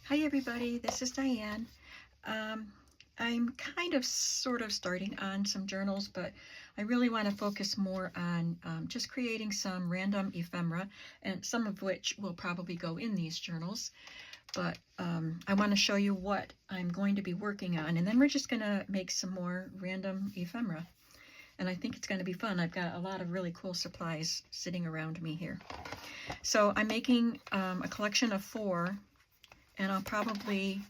Hi everybody, this is Diane. I'm kind of sort of starting on some journals, but I really want to focus more on just creating some random ephemera, and some of which will probably go in these journals. But I want to show you what I'm going to be working on, and then we're just going to make some more random ephemera. And I think it's going to be fun. I've got a lot of really cool supplies sitting around me here. So I'm making a collection of 4, and I'll probably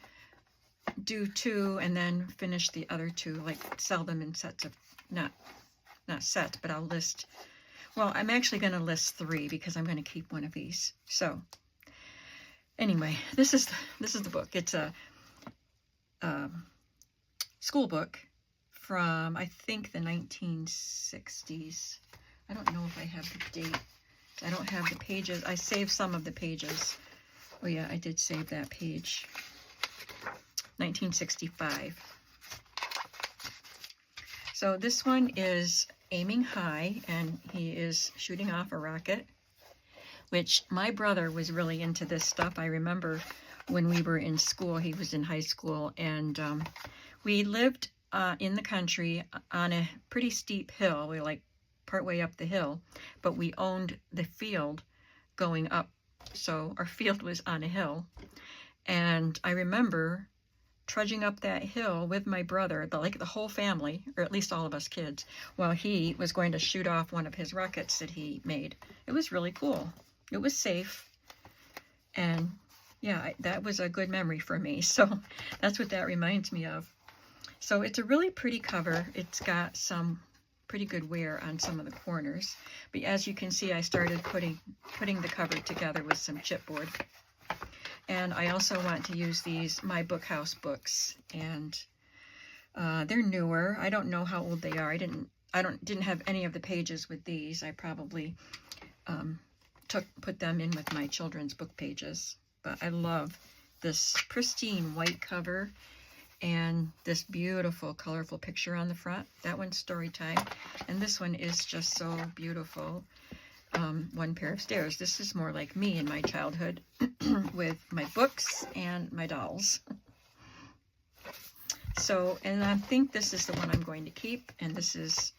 do 2 and then finish the other 2, like sell them in sets of, not sets, but I'll list, well, I'm actually going to list 3 because I'm going to keep one of these. So anyway, this is the book. It's a school book from, I think, the 1960s. I don't know if I have the date. I don't have the pages. I saved some of the pages. Oh yeah, I did save that page. 1965. So this one is aiming high, and he is shooting off a rocket, which my brother was really into this stuff. I remember when we were in school, he was in high school, and we lived in the country on a pretty steep hill. We were like partway up the hill, but we owned the field going up. So our field was on a hill, and I remember trudging up that hill with my brother, like the whole family, or at least all of us kids, while he was going to shoot off one of his rockets that he made. It was really cool. It was safe, and yeah, that was a good memory for me. So that's what that reminds me of. So it's a really pretty cover. It's got some pretty good wear on some of the corners, but as you can see, I started putting the cover together with some chipboard. And I also want to use these My Book House books, and they're newer. I don't know how old they are. I didn't have any of the pages with these. I probably put them in with my children's book pages. But I love this pristine white cover and this beautiful colorful picture on the front. That one's story time, and this one is just so beautiful. One pair of stairs. This is more like me in my childhood with my books and my dolls. So, and I think this is the one I'm going to keep, and this is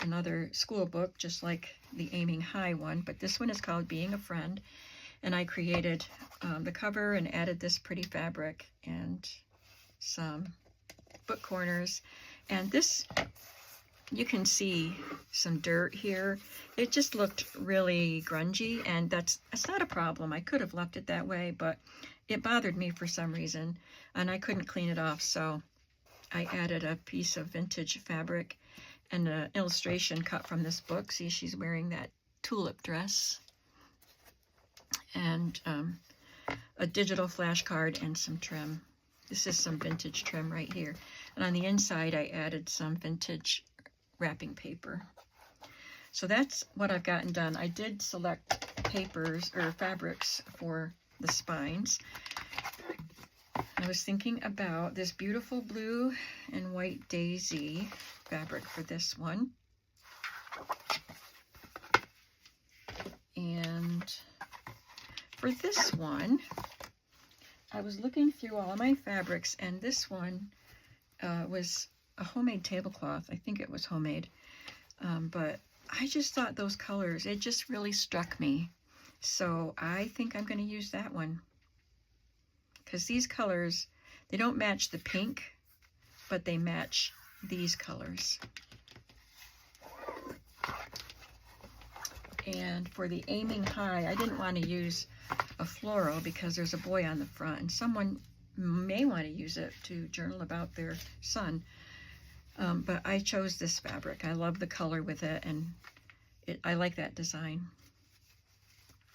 another school book, just like the Aiming High one, but this one is called Being a Friend, and I created the cover and added this pretty fabric and some book corners, and this, you can see some dirt here. It just looked really grungy, and that's not a problem. I could have left it that way, but it bothered me for some reason, and I couldn't clean it off, so I added a piece of vintage fabric and an illustration cut from this book. See, she's wearing that tulip dress, and a digital flashcard and some trim. This is some vintage trim right here, and on the inside I added some vintage wrapping paper. So that's what I've gotten done. I did select papers or fabrics for the spines. I was thinking about this beautiful blue and white daisy fabric for this one. And for this one, I was looking through all of my fabrics, and this one was a homemade tablecloth. I think it was homemade, but I just thought those colors, it just really struck me. So I think I'm going to use that one, because these colors, they don't match the pink, but they match these colors. And for the Aiming High, I didn't want to use a floral because there's a boy on the front, and someone may want to use it to journal about their son. But I chose this fabric. I love the color with it, and I like that design.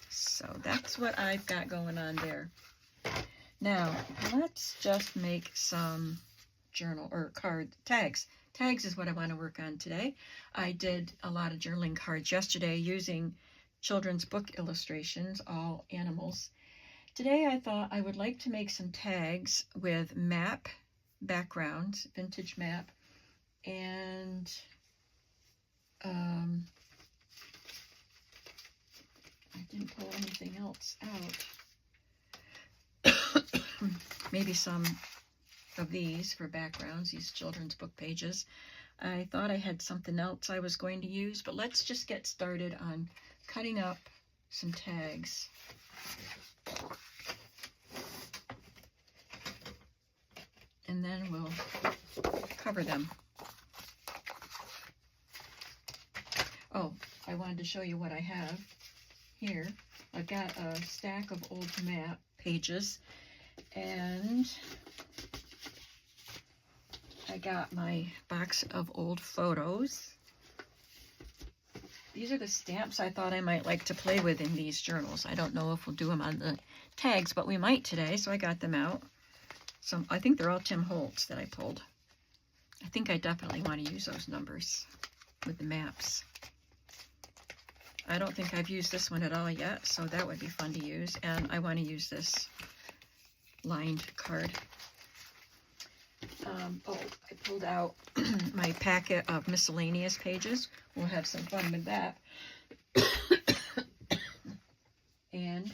So that's what I've got going on there. Now, let's just make some journal or card tags. Tags is what I want to work on today. I did a lot of journaling cards yesterday using children's book illustrations, all animals. Today I thought I would like to make some tags with map backgrounds, vintage map, and I didn't pull anything else out. maybe some of these for backgrounds, these children's book pages. I thought I had something else I was going to use, but let's just get started on cutting up some tags. And then we'll cover them. Oh, I wanted to show you what I have here. I've got a stack of old map pages, and I got my box of old photos. These are the stamps I thought I might like to play with in these journals. I don't know if we'll do them on the tags, but we might today, so I got them out. I think they're all Tim Holtz that I pulled. I think I definitely want to use those numbers with the maps. I don't think I've used this one at all yet, so that would be fun to use. And I want to use this lined card. Oh, I pulled out my packet of miscellaneous pages. We'll have some fun with that. And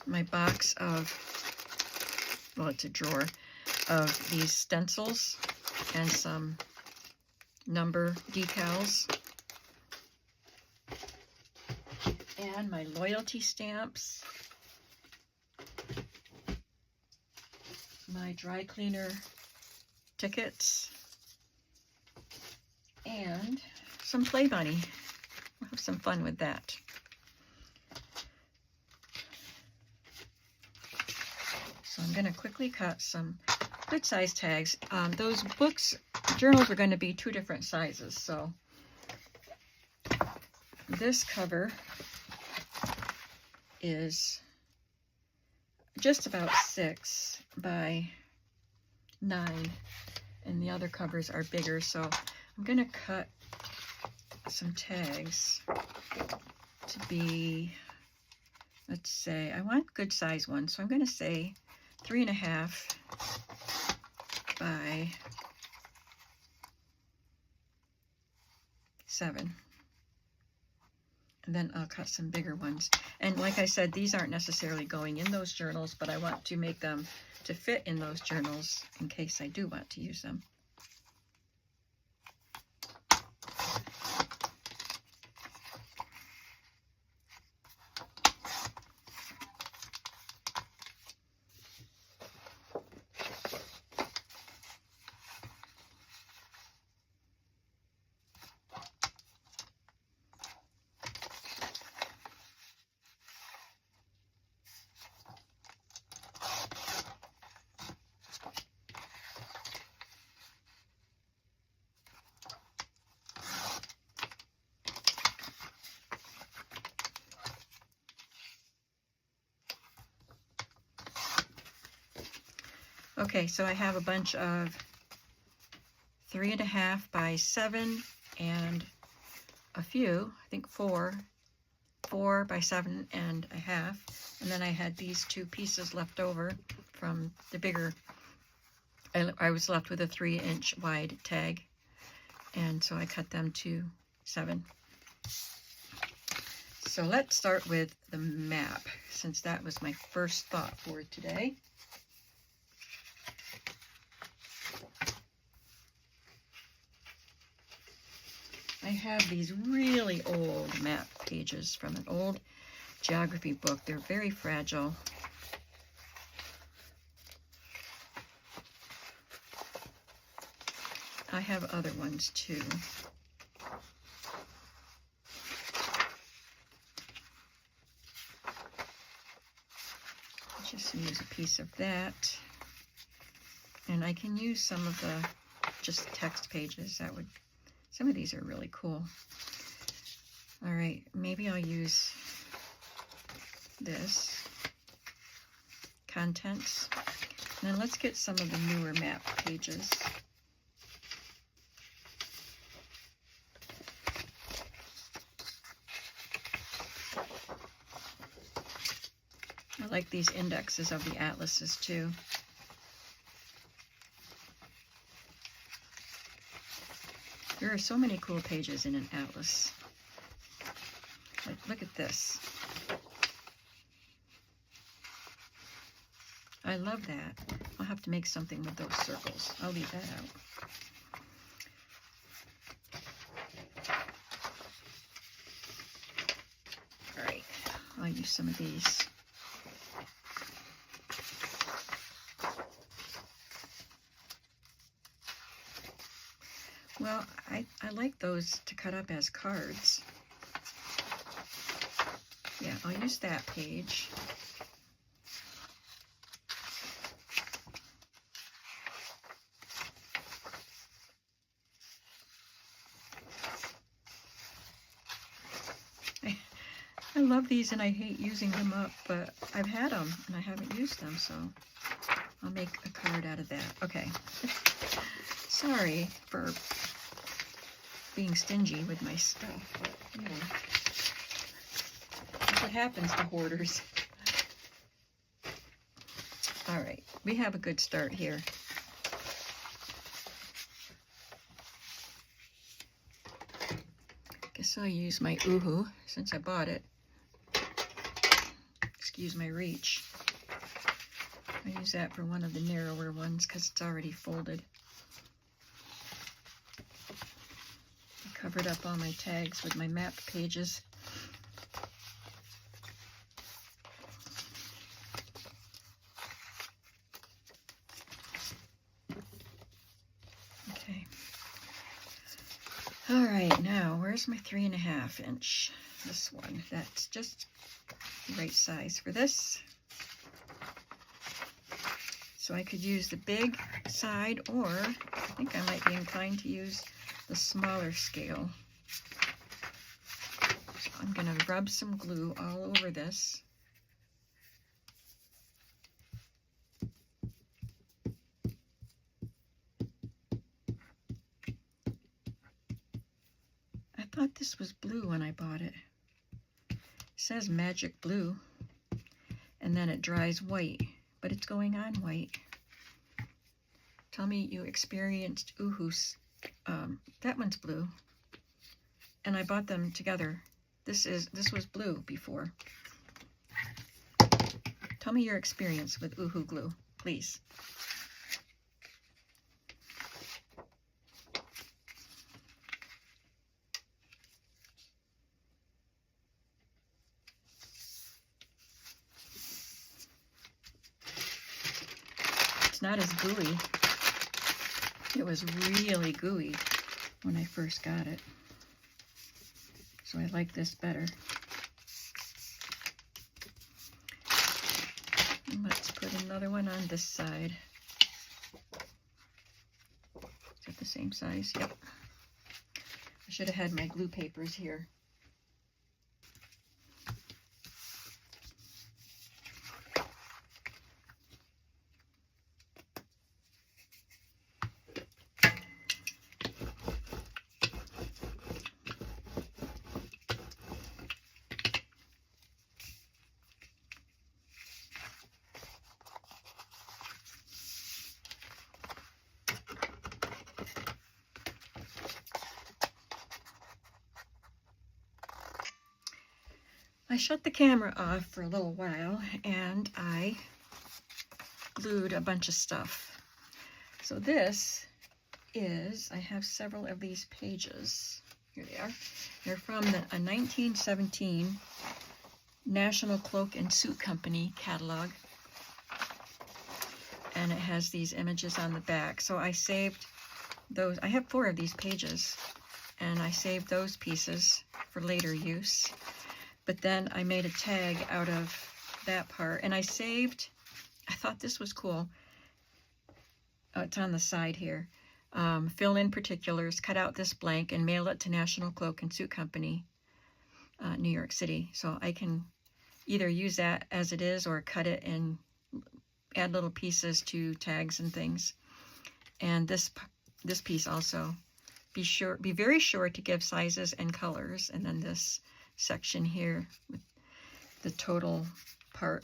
my box of, well, it's a drawer of these stencils and some number decals. And my loyalty stamps. My dry cleaner tickets, and some Play Bunny. We'll have some fun with that. So I'm going to quickly cut some good size tags. Those journals are going to be 2 different sizes. So this cover is just about 6 by 9, and the other covers are bigger, so I'm going to cut some tags to be, let's say, I want good size ones, so I'm going to say 3.5 by 7. And then I'll cut some bigger ones. And like I said, these aren't necessarily going in those journals, but I want to make them to fit in those journals in case I do want to use them. Okay, so I have a bunch of 3.5 by 7 and a few, I think 4 by 7.5, and then I had these 2 pieces left over from the bigger. I was left with a 3-inch wide tag, and so I cut them to 7. So let's start with the map, since that was my first thought for today. I have these really old map pages from an old geography book. They're very fragile. I have other ones too. Just use a piece of that. And I can use some of the just text pages. Some of these are really cool. All right, maybe I'll use this, contents. And then let's get some of the newer map pages. I like these indexes of the atlases too. There are so many cool pages in an atlas. Like, look at this. I love that. I'll have to make something with those circles. I'll leave that out. All right, I'll use some of these. Well, I like those to cut up as cards. Yeah, I'll use that page. I love these and I hate using them up, but I've had them and I haven't used them, so I'll make a card out of that. Okay. Sorry for being stingy with my stuff, but you know, that's what happens to hoarders. All right, we have a good start here. Guess I'll use my Uhu since I bought it. Excuse my reach. I use that for one of the narrower ones because it's already folded. I covered up all my tags with my map pages. Okay. All right, now where's my 3.5 inch? This one. That's just the right size for this. So I could use the big side, or I think I might be inclined to use the smaller scale. So I'm going to rub some glue all over this. I thought this was blue when I bought it. It says magic blue, and then it dries white, but it's going on white. Tell me you experienced Uhus. That one's blue, and I bought them together. This was blue before. Tell me your experience with Uhu glue, please. It's not as gooey. It was really gooey when I first got it. So I like this better. And let's put another one on this side. Is that the same size? Yep. I should have had my glue papers here. I shut the camera off for a little while and I glued a bunch of stuff. So this is, I have several of these pages. Here they are. They're from a 1917 National Cloak and Suit Company catalog. And it has these images on the back. So I saved those. I have 4 of these pages and I saved those pieces for later use. But then I made a tag out of that part, and I saved, I thought this was cool. Oh, it's on the side here. Fill in particulars, cut out this blank, and mail it to National Cloak and Suit Company, New York City. So I can either use that as it is or cut it and add little pieces to tags and things. And this piece also, be very sure to give sizes and colors, and then this section here with the total part.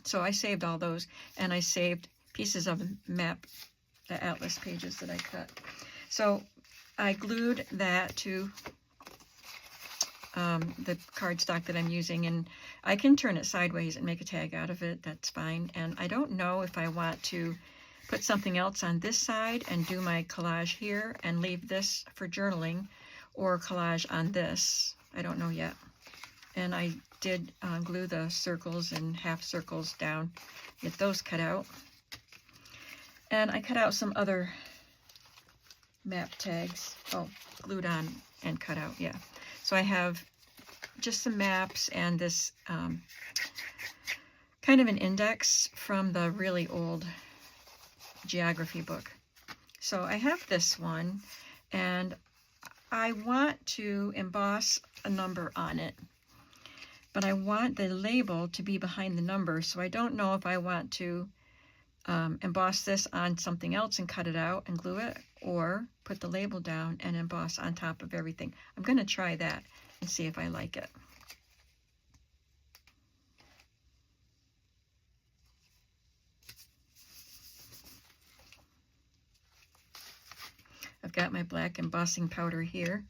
So I saved all those, and I saved pieces of map, the atlas pages that I cut. So I glued that to the cardstock that I'm using, and I can turn it sideways and make a tag out of it. That's fine. And I don't know if I want to put something else on this side and do my collage here and leave this for journaling, or collage on this. I don't know yet. And I did glue the circles and half circles down, get those cut out. And I cut out some other map tags. Oh, glued on and cut out, yeah. So I have just some maps and this kind of an index from the really old geography book. So I have this one, and I want to emboss a number on it, but I want the label to be behind the number, so I don't know if I want to emboss this on something else and cut it out and glue it, or put the label down and emboss on top of everything. I'm going to try that and see if I like it. I've got my black embossing powder here.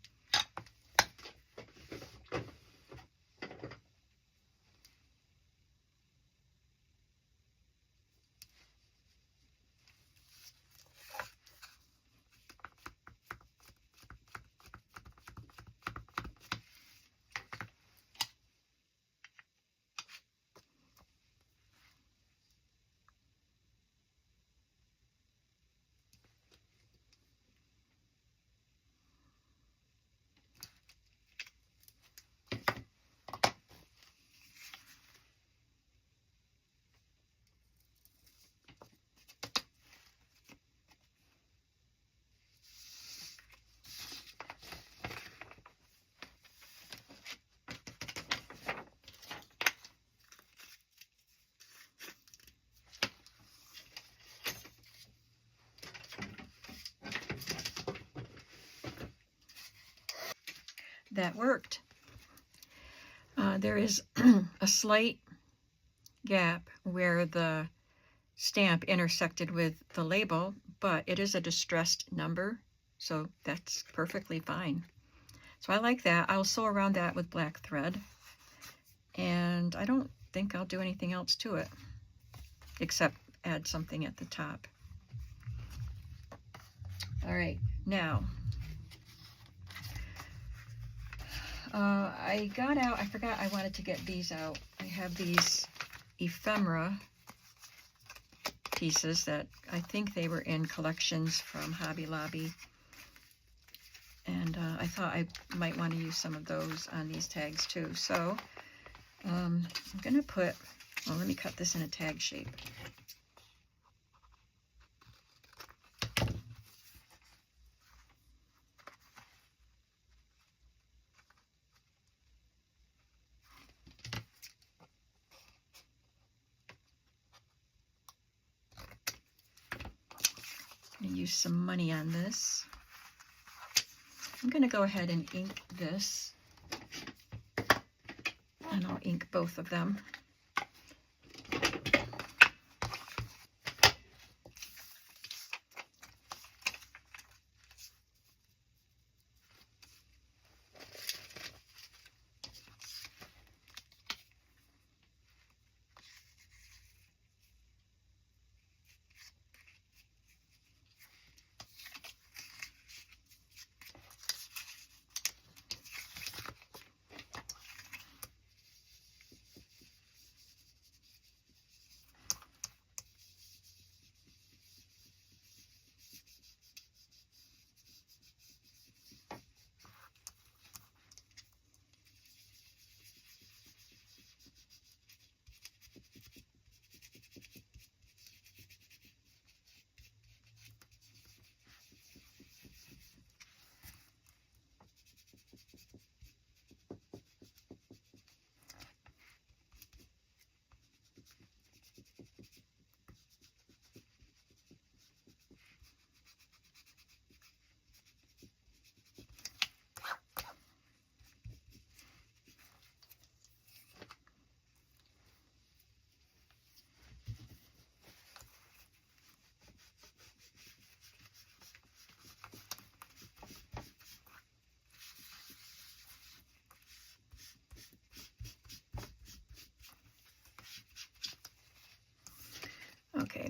That worked. There is a slight gap where the stamp intersected with the label, but it is a distressed number, so that's perfectly fine. So I like that. I'll sew around that with black thread, and I don't think I'll do anything else to it except add something at the top. All right, now I got out, I forgot I wanted to get these out. I have these ephemera pieces that I think they were in collections from Hobby Lobby. And I thought I might want to use some of those on these tags too. So I'm going to put, well, let me cut this in a tag shape. I'm going to use some money on this. I'm going to go ahead and ink this, and I'll ink both of them.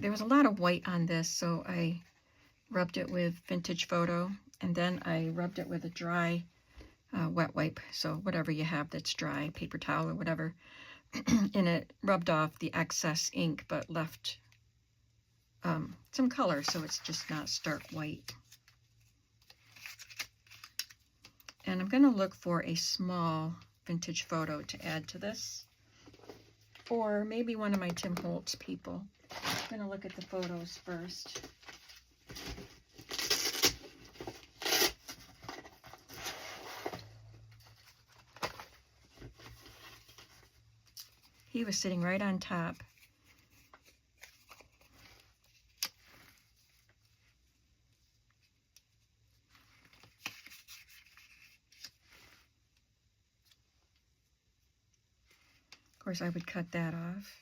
there was a lot of white on this, so I rubbed it with Vintage Photo, and then I rubbed it with a dry wet wipe, so whatever you have that's dry, paper towel or whatever, and it rubbed off the excess ink but left some color, so it's just not stark white. And I'm going to look for a small Vintage Photo to add to this, or maybe one of my Tim Holtz people. I'm going to look at the photos first. He was sitting right on top. Of course, I would cut that off.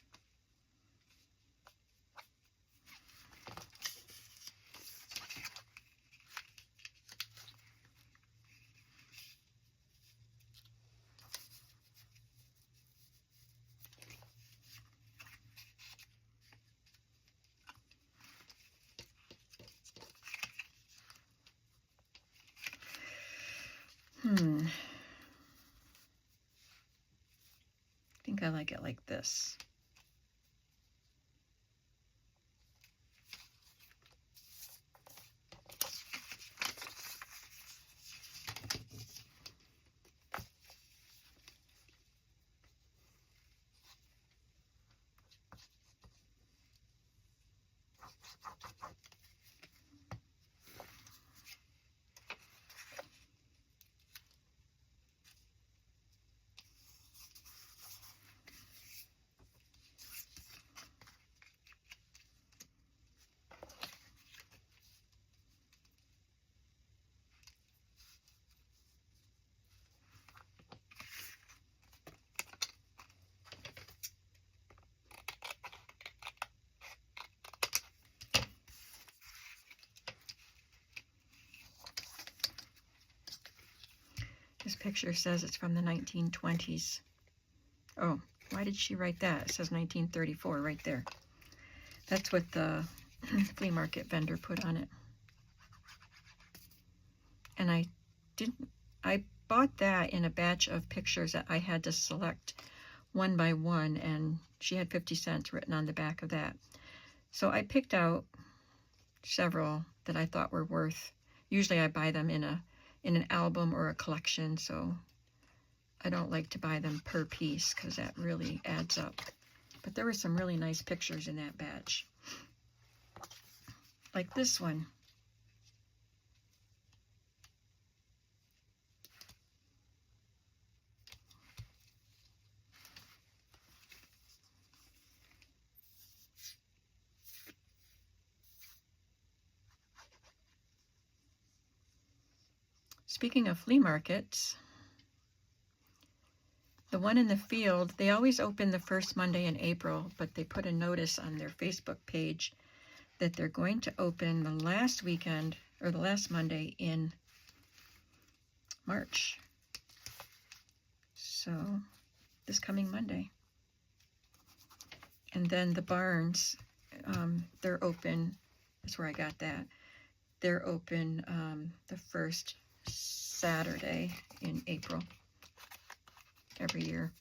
I think I like it like this. This picture says it's from the 1920s. Oh, why did she write that? It says 1934 right there. That's what the flea market vendor put on it. And I bought that in a batch of pictures that I had to select one by one, and she had 50 cents written on the back of that. So I picked out several that I thought were worth. Usually I buy them in an album or a collection, so I don't like to buy them per piece because that really adds up. But there were some really nice pictures in that batch. Like this one. Speaking of flea markets, the one in the field, they always open the first Monday in April, but they put a notice on their Facebook page that they're going to open the last weekend, or the last Monday in March. So, this coming Monday. And then the barns, they're open, that's where I got that. They're open the first Saturday in April every year.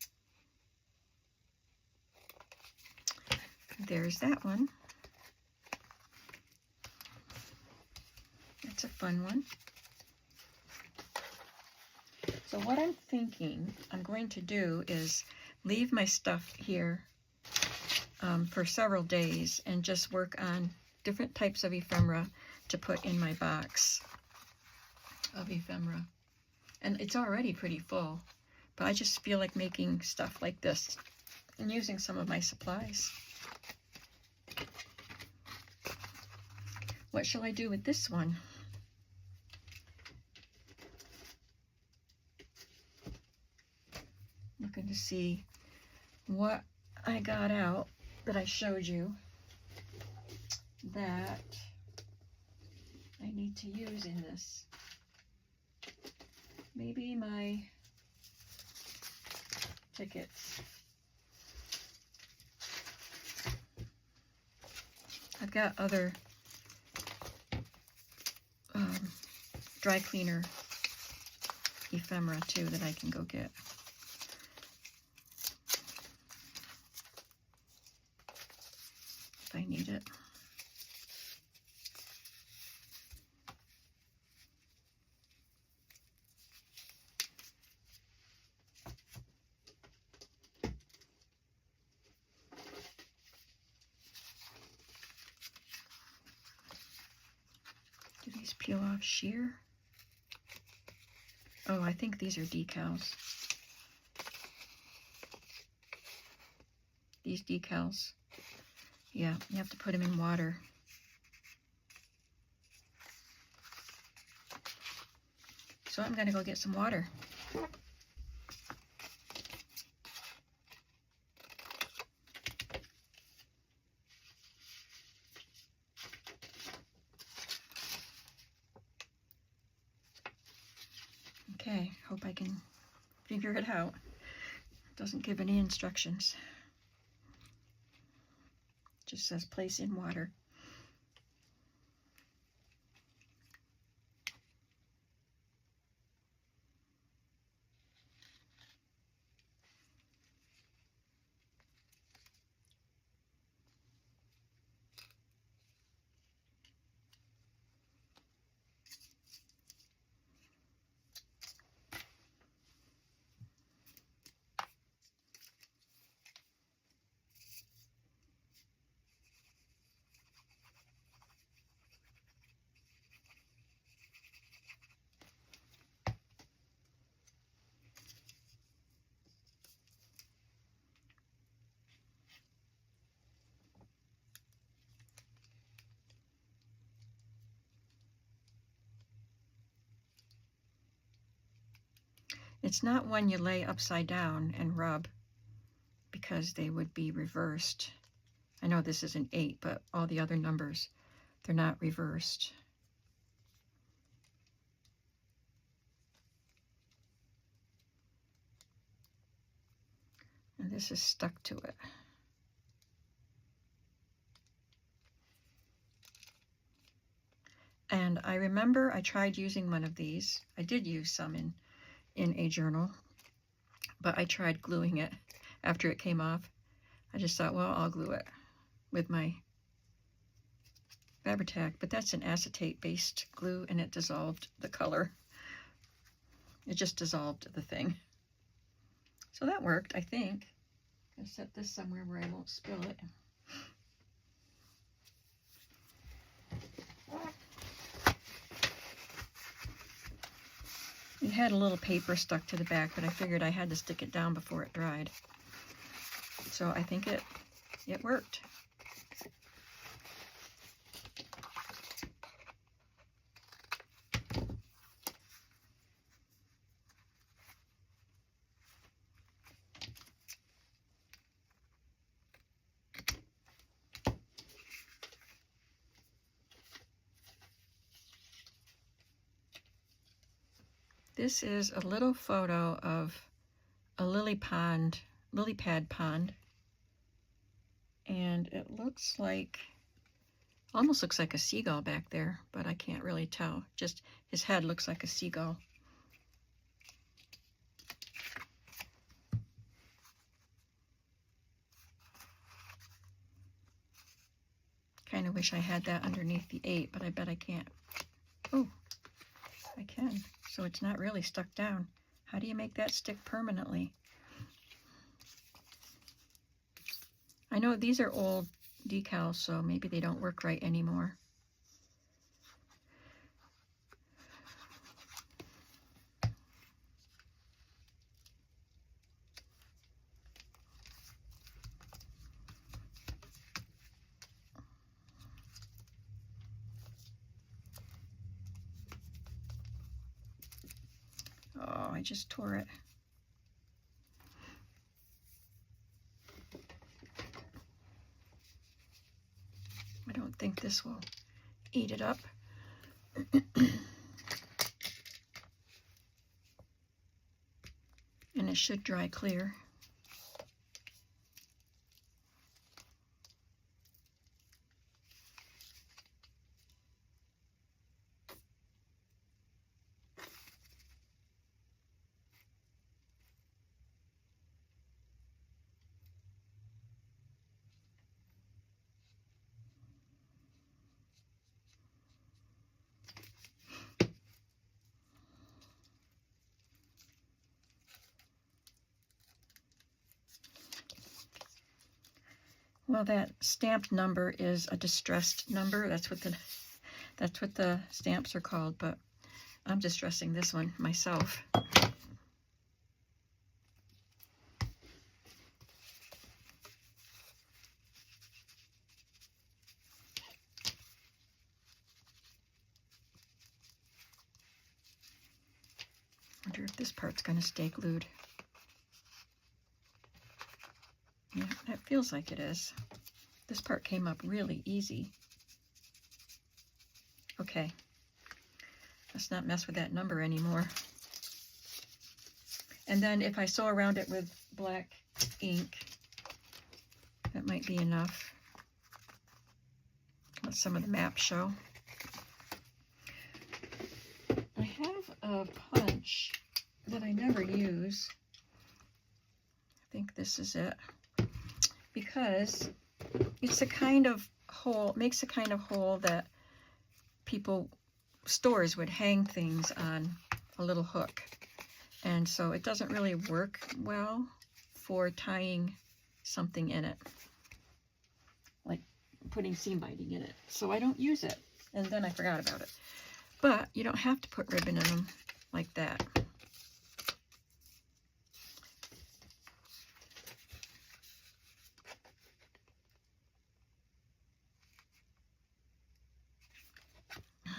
There's that one. That's a fun one. So what I'm thinking I'm going to do is leave my stuff here for several days and just work on different types of ephemera to put in my box of ephemera. And it's already pretty full, but I just feel like making stuff like this and using some of my supplies. What shall I do with this one? Looking to see what I got out that I showed you that I need to use in this. Maybe my tickets. I've got other dry cleaner ephemera too that I can go get. If I need it. Do these peel off sheer? Oh, I think these are decals. These decals. Yeah, you have to put them in water. So I'm going to go get some water. Okay, hope I can figure it out. It doesn't give any instructions. It just says place in water. It's not one you lay upside down and rub because they would be reversed. I know this is an 8, but all the other numbers, they're not reversed. And this is stuck to it. And I remember I tried using one of these. I did use some in a journal, but I tried gluing it after it came off. I just thought, well, I'll glue it with my Fabri-Tac, but that's an acetate-based glue, and it dissolved the color. It just dissolved the thing. So that worked, I think. I'll set this somewhere where I won't spill it. It had a little paper stuck to the back, but I figured I had to stick it down before it dried. So I think it worked. This is a little photo of a lily pad pond, and it looks like, almost looks like a seagull back there, but I can't really tell. Just his head looks like a seagull. Kind of wish I had that underneath the 8, but I bet I can't. Oh, I can. So it's not really stuck down. How do you make that stick permanently? I know these are old decals, so maybe they don't work right anymore. Oh, I just tore it. I don't think this will eat it up. And it should dry clear. Well, that stamped number is a distressed number. That's what the stamps are called, but I'm distressing this one myself. Wonder if this part's going to stay glued. Yeah, that feels like it is. This part came up really easy. Okay, let's not mess with that number anymore. And then if I sew around it with black ink, that might be enough. Let some of the maps show. I have a punch that I never use. I think this is it. Because it's a kind of hole, makes a kind of hole that stores would hang things on a little hook. And so it doesn't really work well for tying something in it, like putting seam binding in it. So I don't use it. And then I forgot about it. But you don't have to put ribbon in them like that.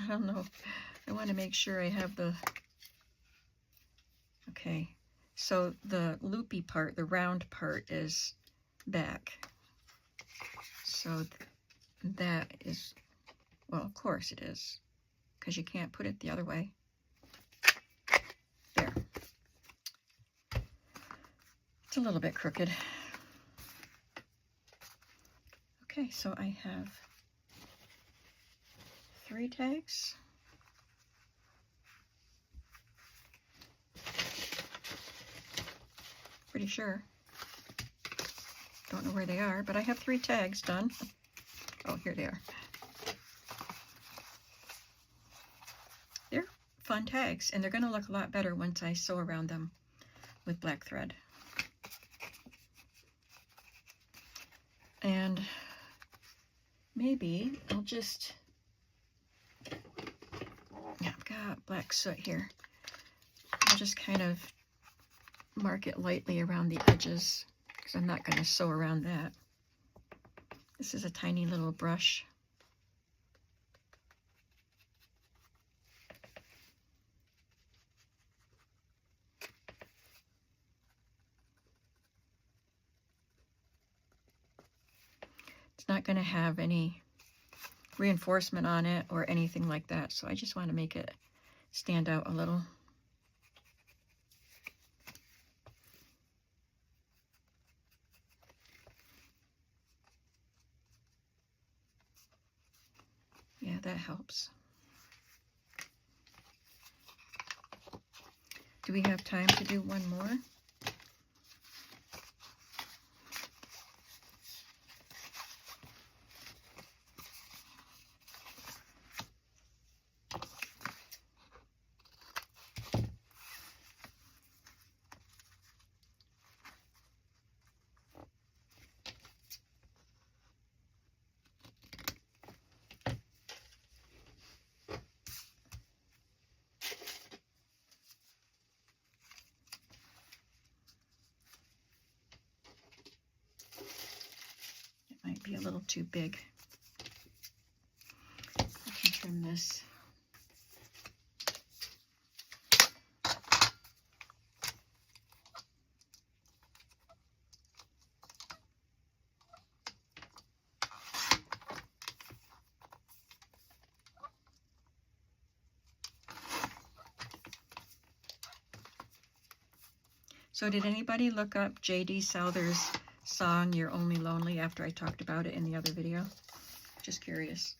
I don't know. I want to make sure I have the... Okay, so the loopy part, the round part is back. So that is, well, of course it is, because you can't put it the other way. There. It's a little bit crooked. Okay, so I have 3 tags. Pretty sure. Don't know where they are, but I have 3 tags done. Oh, here they are. They're fun tags, and they're going to look a lot better once I sew around them with black thread. And maybe I'll just... Yeah, I've got black soot here. I'll just kind of mark it lightly around the edges because I'm not going to sew around that. This is a tiny little brush. It's not going to have any reinforcement on it or anything like that, so I just want to make it stand out a little. Yeah, that helps. Do we have time to do one more? Might be a little too big. I can trim this. So did anybody look up J.D. Souther's song, You're Only Lonely, after I talked about it in the other video? Just curious.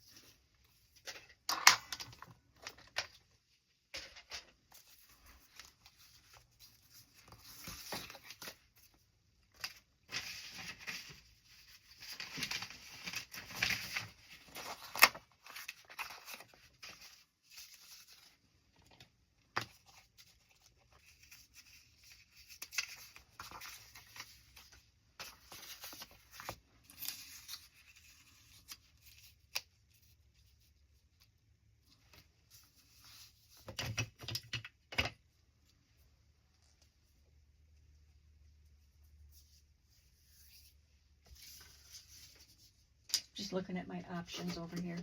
just looking at my options over here.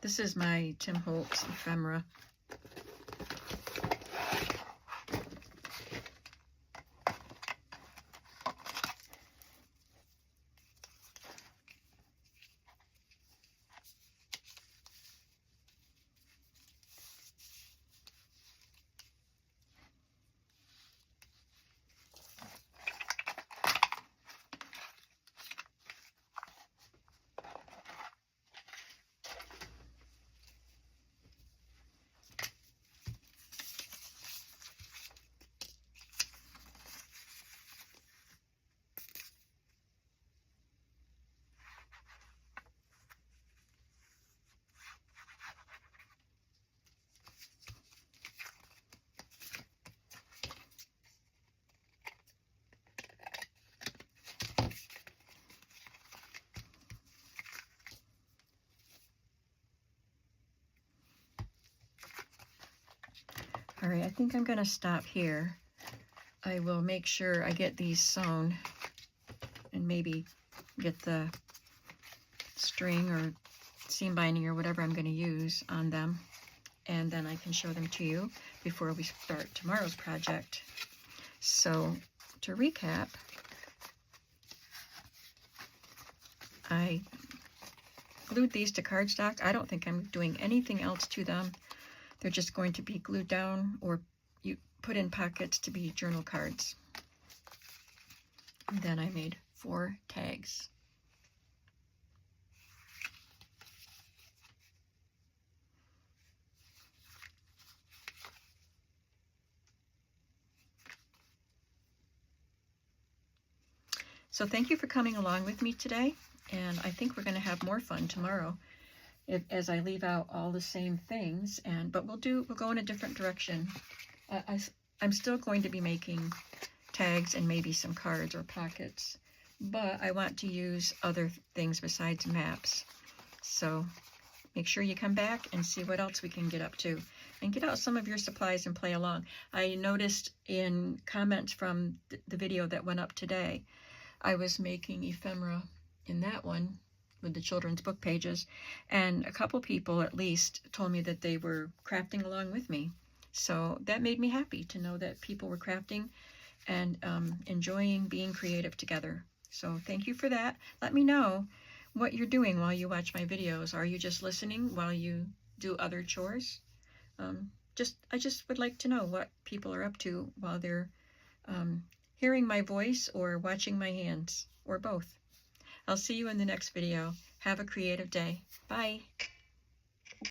This is my Tim Holtz ephemera. All right, I think I'm going to stop here. I will make sure I get these sewn and maybe get the string or seam binding or whatever I'm going to use on them, and then I can show them to you before we start tomorrow's project. So to recap, I glued these to cardstock. I don't think I'm doing anything else to them. They're just going to be glued down or you put in pockets to be journal cards. And then I made 4 tags. So thank you for coming along with me today, and I think we're going to have more fun tomorrow as I leave out all the same things, but we'll go in a different direction. I'm still going to be making tags and maybe some cards or pockets, but I want to use other things besides maps. So make sure you come back and see what else we can get up to, and get out some of your supplies and play along. I noticed in comments from the video that went up today, I was making ephemera in that one with the children's book pages, and a couple people at least told me that they were crafting along with me. So that made me happy to know that people were crafting and enjoying being creative together. So thank you for that. Let me know what you're doing while you watch my videos. Are you just listening while you do other chores? I just would like to know what people are up to while they're hearing my voice or watching my hands, or both. I'll see you in the next video. Have a creative day. Bye.